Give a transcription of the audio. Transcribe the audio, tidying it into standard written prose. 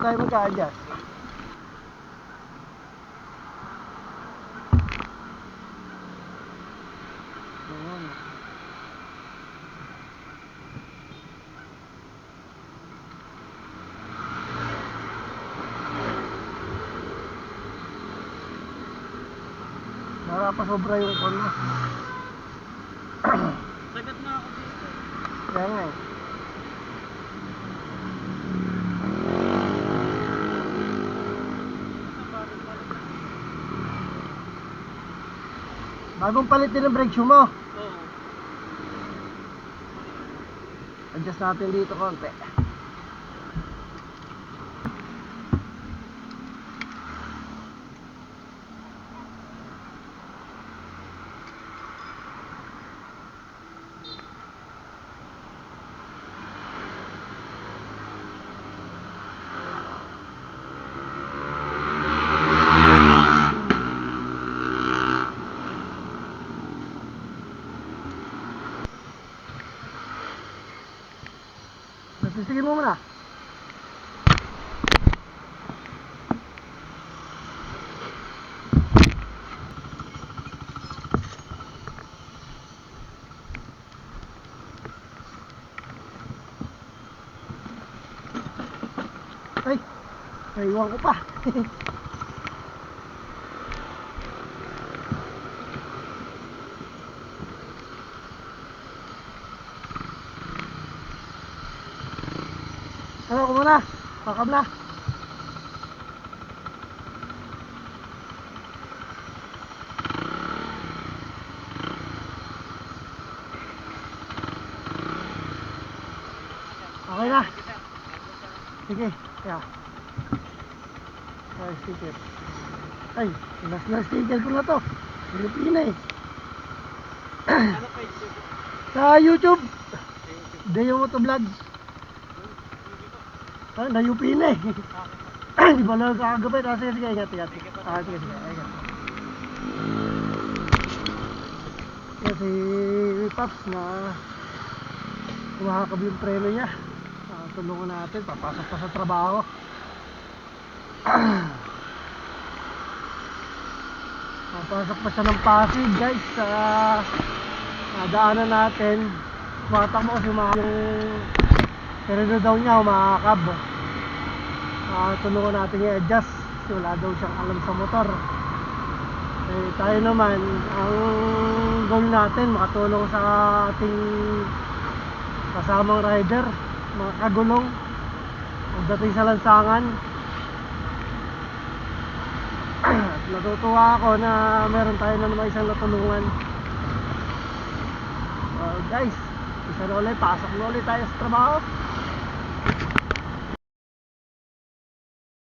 tayo magka-adjust. Narapasobra yung kon mo. Sagat na ako dito. Kaya nga eh. Bagong palit din ang brake shoe mo. Oo. Adjust natin dito konti. Sisigin mo muna. Ay, naiwan ko pa. Ano ko muna? Pakam na. Okay na. Sige, kaya. Ay, sticker. Ay, last na sticker ko na to. Pilipina eh. Ano pa ito? Sa YouTube. Deo Motovlog. Ah, nayupi na eh. Di ba lang kakagabay? Sige, sige, ingat, ingat. Ah, sige, sige, ingat. Kasi Paps na kumakab yung preno niya. Tulungan natin, papasok pa sa trabaho. Papasok pa siya ng Pasig, guys. Sa daanan natin. Tumatakbo kasi yung preno daw niya, umakakab. Tulungan natin i-adjust kasi wala daw siyang alam sa motor. Eh, tayo naman, ang goal natin makatulong sa ating kasamang rider, mga kagulong pagdating sa lansangan. At natutuwa ako na meron tayo na naman isang natulungan. Guys, isa na ulit, pasok na ulit tayo sa trabaho.